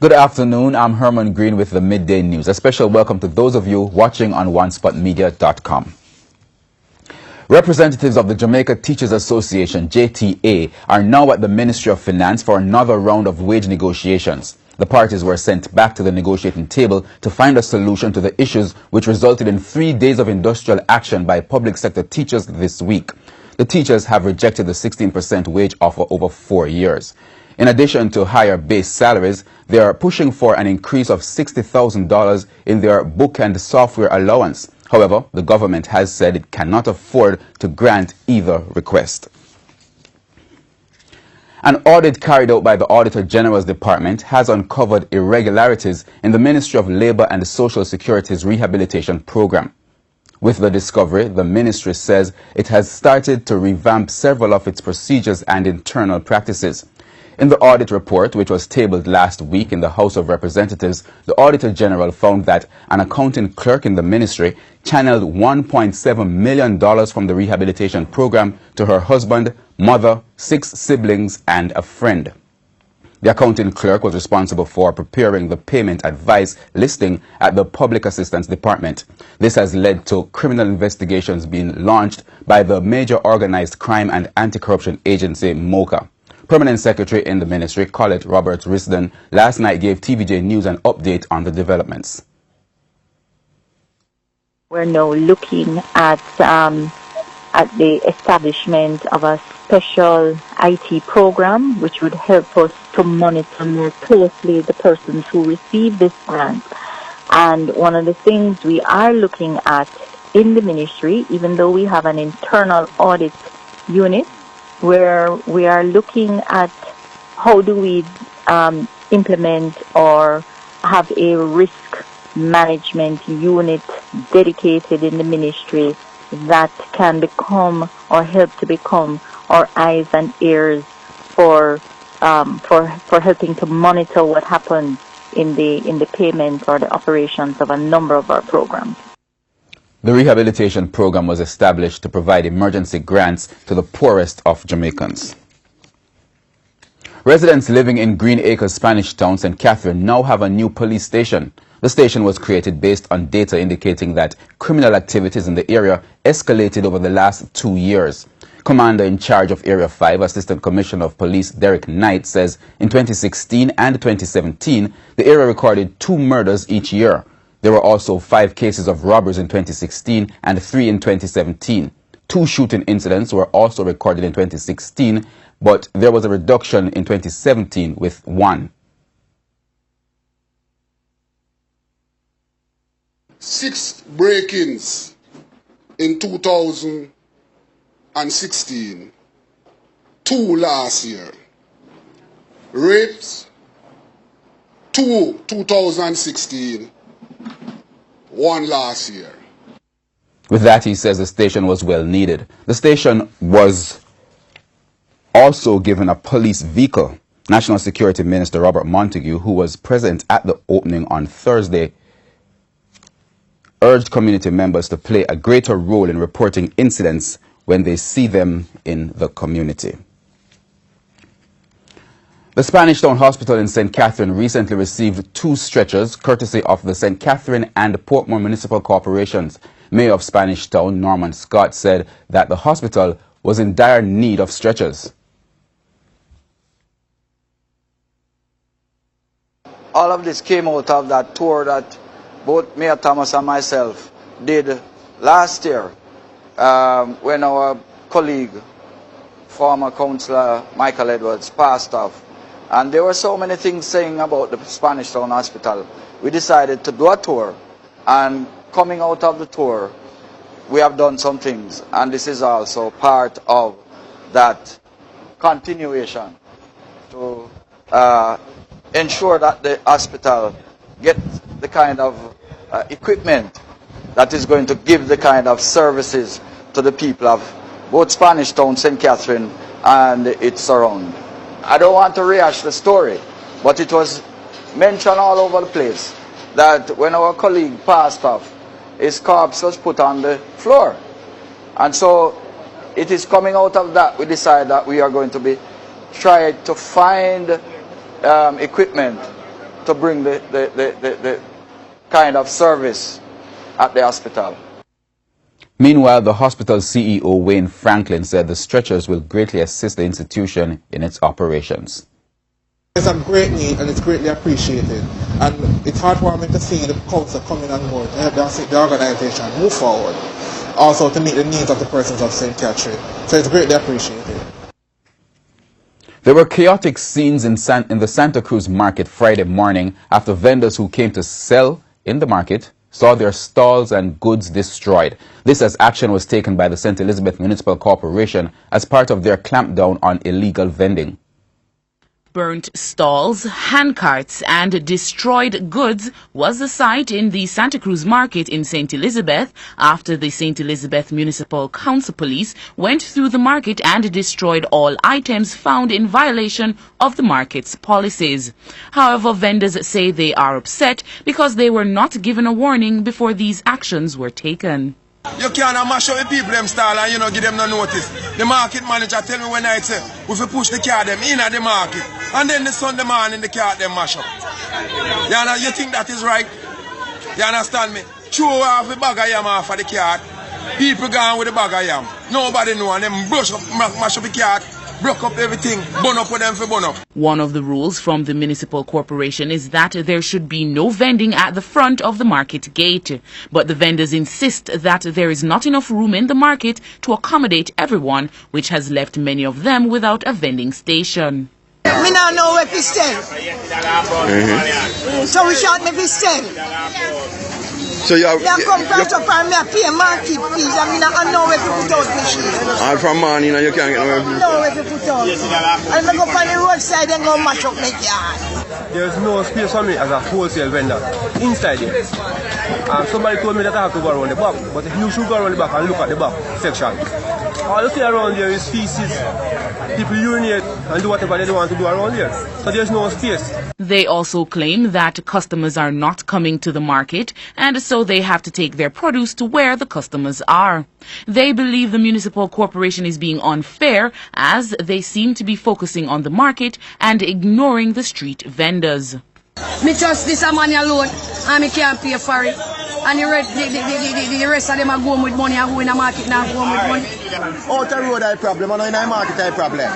Good afternoon, I'm Herman Green with the Midday News. A special welcome to those of you watching on onespotmedia.com. Representatives of the Jamaica Teachers Association, JTA, are now at the Ministry of Finance for another round of wage negotiations. The parties were sent back to the negotiating table to find a solution to the issues which resulted in 3 days of industrial action by public sector teachers this week. The teachers have rejected the 16% wage offer over 4 years. In addition to higher base salaries, they are pushing for an increase of $60,000 in their book and software allowance. However, the government has said it cannot afford to grant either request. An audit carried out by the Auditor General's Department has uncovered irregularities in the Ministry of Labour and Social Security's rehabilitation program. With the discovery, the ministry says it has started to revamp several of its procedures and internal practices. In the audit report, which was tabled last week in the House of Representatives, the Auditor General found that an accounting clerk in the ministry channeled $1.7 million from the rehabilitation program to her husband, mother, 6 siblings, and a friend. The accounting clerk was responsible for preparing the payment advice listing at the Public Assistance Department. This has led to criminal investigations being launched by the Major Organized Crime and Anti-Corruption Agency, MOCA. Permanent Secretary in the Ministry, Colette Roberts-Risdon, last night gave TVJ News an update on the developments. We're now looking at the establishment of a special IT program which would help us to monitor more closely the persons who receive this grant. And one of the things we are looking at in the ministry, even though we have an internal audit unit, where we are looking at how do we implement or have a risk management unit dedicated in the ministry that can become or help to become our eyes and ears for helping to monitor what happens in the payment or the operations of a number of our programs. The rehabilitation program was established to provide emergency grants to the poorest of Jamaicans. Residents living in Green Acres, Spanish Town, St. Catherine now have a new police station. The station was created based on data indicating that criminal activities in the area escalated over the last 2 years. Commander in charge of Area 5, Assistant Commissioner of Police Derek Knight, says in 2016 and 2017, the area recorded 2 murders each year. There were also 5 cases of robberies in 2016 and 3 in 2017. 2 shooting incidents were also recorded in 2016, but there was a reduction in 2017 with 1. 6 break-ins in 2016, 2 last year. Rapes, 2 2016, 1 last year. With that, he says the station was well needed. The station was also given a police vehicle. National Security Minister Robert Montague, who was present at the opening on Thursday, urged community members to play a greater role in reporting incidents when they see them in the community. The Spanish Town Hospital in St. Catherine recently received 2 stretchers courtesy of the St. Catherine and Portmore Municipal Corporations. Mayor of Spanish Town, Norman Scott, said that the hospital was in dire need of stretchers. All of this came out of that tour that both Mayor Thomas and myself did last year when our colleague, former Councillor Michael Edwards, passed off. And there were so many things saying about the Spanish Town Hospital. We decided to do a tour, and coming out of the tour, we have done some things, and this is also part of that continuation to ensure that the hospital gets the kind of equipment that is going to give the kind of services to the people of both Spanish Town, St. Catherine, and its surround. I don't want to rehash the story, but it was mentioned all over the place that when our colleague passed off, his corpse was put on the floor. And so it is coming out of that, we decided that we are going to be trying to find equipment to bring the kind of service at the hospital. Meanwhile, the hospital CEO, Wayne Franklin, said the stretchers will greatly assist the institution in its operations. It's a great need and it's greatly appreciated. And it's heartwarming to see the council coming on board to help the organization move forward, also to meet the needs of the persons of St. Catherine. So it's greatly appreciated. There were chaotic scenes in the Santa Cruz market Friday morning after vendors who came to sell in the market saw their stalls and goods destroyed. This as action was taken by the St. Elizabeth Municipal Corporation as part of their clampdown on illegal vending. Burnt stalls, handcarts and destroyed goods was the sight in the Santa Cruz market in St. Elizabeth after the St. Elizabeth Municipal Council Police went through the market and destroyed all items found in violation of the market's policies. However, vendors say they are upset because they were not given a warning before these actions were taken. You can't mash up the people them stall and give them no notice. The market manager tell me when I say we push the car them in at the market and then the Sunday morning the car them mash up. You think that is right? You understand me? Throw off the bag of yam off of the car. People gone with the bag of yam. Nobody know and them mash up the car. Broke up everything, burn up with them for burn up. One of the rules from the municipal corporation is that there should be no vending at the front of the market gate. But the vendors insist that there is not enough room in the market to accommodate everyone, which has left many of them without a vending station. Me not know where to sell. So we shot me to sell. So you have, come from to farm, me pay market fees, and me not know where to put out machine. And from morning you can't get nowhere. Know where to put out. And I go on the roadside and go match up my yard. There's no space for me as a wholesale vendor inside here. Somebody told me that I have to go around the back, but you should go around the back and look at the back section. All you see around here is feces. People urinate and do whatever they want to do around here. So there's no space. They also claim that customers are not coming to the market and so they have to take their produce to where the customers are. They believe the municipal corporation is being unfair as they seem to be focusing on the market and ignoring the street vendors. Me trust this money alone and me can't pay for it. And the rest of them are going with money and go in the market now going with money. Out the road I problem and in the market I problem.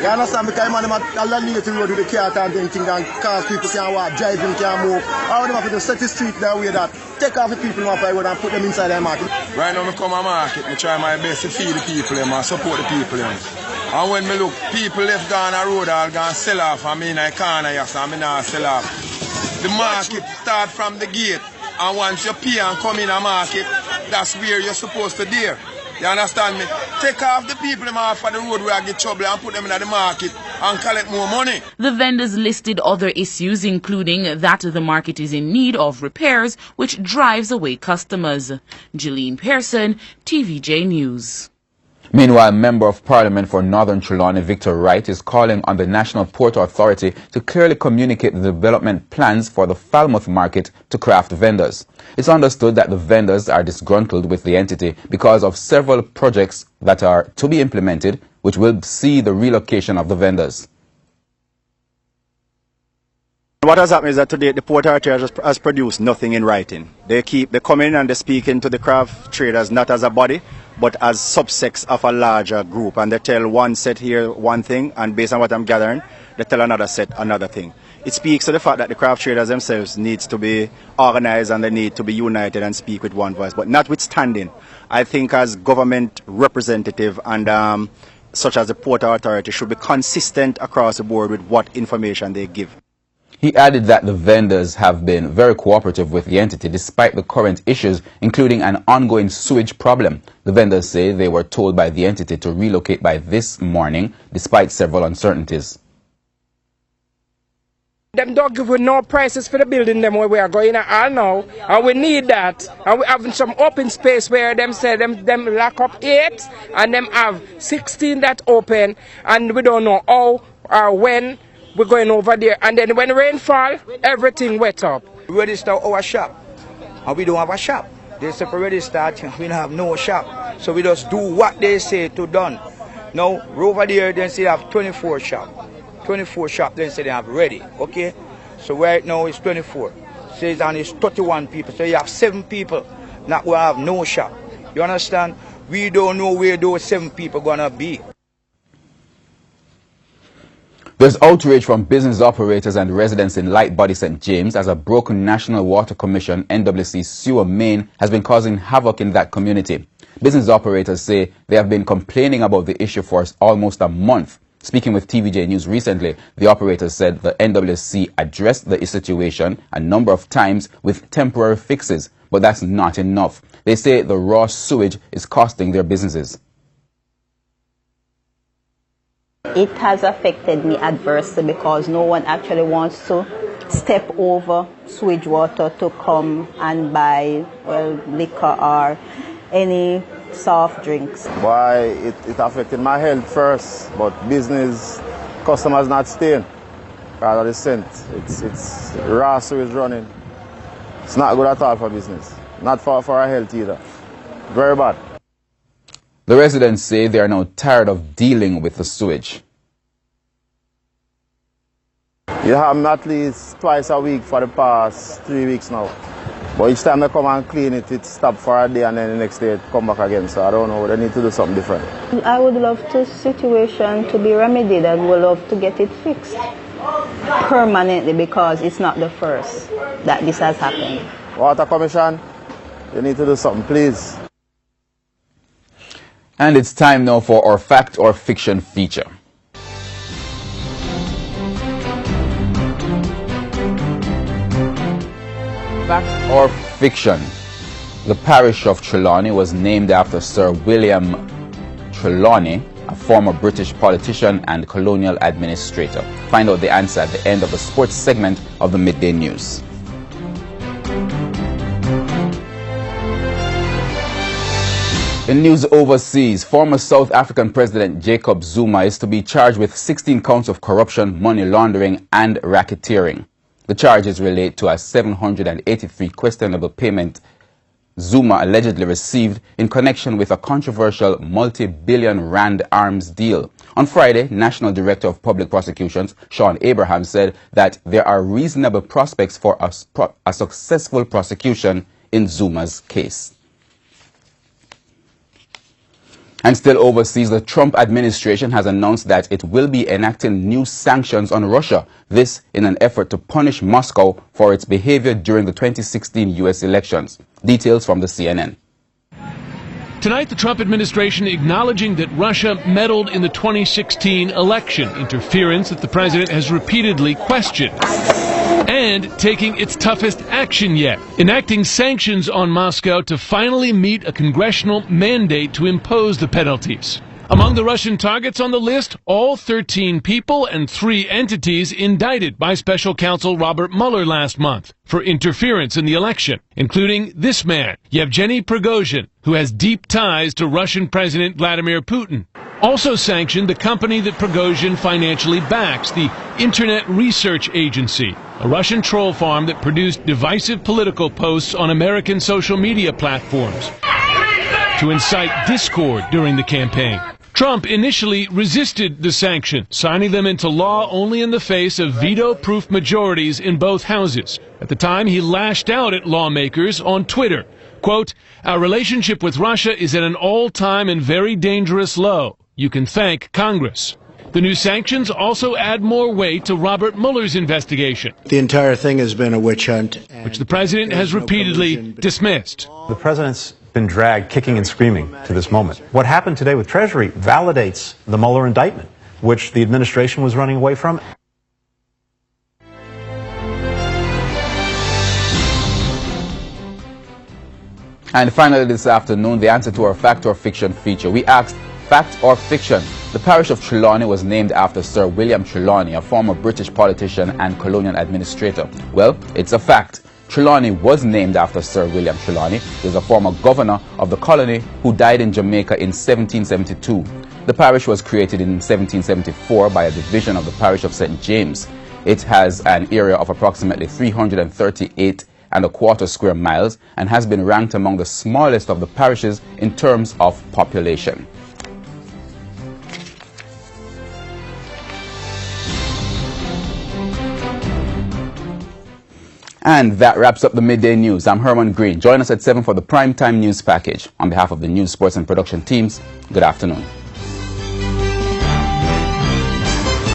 You understand? Because man them a the road with the car and things and cars people can't walk, driving can't move. How them have to set the street that way that take off the people off the road and put them inside the market. Right now I come to market, I try my best to feed the people and support the people. And when me look, people left down the road all gone sell off and me in a corner yes, and me not sell off. The market start from the gate. And once you pay and come in a market, that's where you're supposed to do. You understand me? Take off the people off of the road where I get trouble and put them in the market and collect more money. The vendors listed other issues, including that the market is in need of repairs, which drives away customers. Jeline Pearson, TVJ News. Meanwhile, Member of Parliament for Northern Trelawney, Victor Wright, is calling on the National Port Authority to clearly communicate the development plans for the Falmouth market to craft vendors. It's understood that the vendors are disgruntled with the entity because of several projects that are to be implemented, which will see the relocation of the vendors. What has happened is that today the Port Authority has produced nothing in writing. They come in and they speak into the craft traders not as a body, but as subsects of a larger group. And they tell one set here one thing, and based on what I'm gathering, they tell another set another thing. It speaks to the fact that the craft traders themselves needs to be organized and they need to be united and speak with one voice. But notwithstanding, I think as government representative and such as the Port Authority should be consistent across the board with what information they give. He added that the vendors have been very cooperative with the entity despite the current issues, including an ongoing sewage problem. The vendors say they were told by the entity to relocate by this morning, despite several uncertainties. Them don't give no prices for the building them where we are going all now, and we need that. And we have some open space where them say them lock up 8 and them have 16 that open, and we don't know how or when we're going over there. And then when rain fall, everything wet up. We register our shop, and we don't have a shop. They say for register, we don't have no shop. So we just do what they say to done. Now, over there, they say they have 24 shop. 24 shop, then say they have ready, okay? So right now it's 24. So it's 31 people. So you have 7 people that will have no shop. You understand? We don't know where those 7 people gonna be. There's outrage from business operators and residents in Lightbody St. James as a broken National Water Commission NWC sewer main has been causing havoc in that community. Business operators say they have been complaining about the issue for almost a month. Speaking with TVJ News recently, the operators said the NWC addressed the situation a number of times with temporary fixes, but that's not enough. They say the raw sewage is costing their businesses. It has affected me adversely because no one actually wants to step over sewage water to come and buy liquor or any soft drinks. Why it affected my health first, but business customers not staying because of the scent. It's raw sewage running. It's not good at all for business. Not for our health either. Very bad. The residents say they are now tired of dealing with the sewage. You have them at least twice a week for the past 3 weeks now. But each time they come and clean it, it stops for a day and then the next day it come back again. So I don't know, they need to do something different. I would love the situation to be remedied and would love to get it fixed permanently because it's not the first that this has happened. Water Commission, you need to do something, please. And it's time now for our Fact or Fiction feature. Fact or fiction? The parish of Trelawney was named after Sir William Trelawney, a former British politician and colonial administrator. Find out the answer at the end of the sports segment of the Midday News. In news overseas, former South African President Jacob Zuma is to be charged with 16 counts of corruption, money laundering and racketeering. The charges relate to a 783 questionable payment Zuma allegedly received in connection with a controversial multi-billion rand arms deal. On Friday, National Director of Public Prosecutions, Sean Abraham, said that there are reasonable prospects for a successful prosecution in Zuma's case. And still overseas, the Trump administration has announced that it will be enacting new sanctions on Russia, this in an effort to punish Moscow for its behavior during the 2016 U.S. elections. Details from the CNN. Tonight, the Trump administration acknowledging that Russia meddled in the 2016 election, interference that the president has repeatedly questioned, and taking its toughest action yet, enacting sanctions on Moscow to finally meet a congressional mandate to impose the penalties. Among the Russian targets on the list, all 13 people and 3 entities indicted by special counsel Robert Mueller last month for interference in the election, including this man, Yevgeny Prigozhin, who has deep ties to Russian President Vladimir Putin. Also sanctioned the company that Prigozhin financially backs, the Internet Research Agency, a Russian troll farm that produced divisive political posts on American social media platforms to incite discord during the campaign. Trump initially resisted the sanctions, signing them into law only in the face of veto-proof majorities in both houses. At the time, he lashed out at lawmakers on Twitter. Quote, "Our relationship with Russia is at an all-time and very dangerous low. You can thank Congress." The new sanctions also add more weight to Robert Mueller's investigation. The entire thing has been a witch hunt, which the president has repeatedly dismissed. The president's been dragged kicking and screaming to this moment. What happened today with Treasury validates the Mueller indictment, which the administration was running away from. And finally this afternoon, the answer to our Fact or Fiction feature. We asked, fact or fiction? The parish of Trelawney was named after Sir William Trelawney, a former British politician and colonial administrator. Well, it's a fact. Trelawney was named after Sir William Trelawney. He was a former governor of the colony who died in Jamaica in 1772. The parish was created in 1774 by a division of the parish of St. James. It has an area of approximately 338.25 square miles and has been ranked among the smallest of the parishes in terms of population. And that wraps up the Midday News. I'm Herman Green. Join us at 7 for the primetime news package. On behalf of the news, sports and production teams, good afternoon.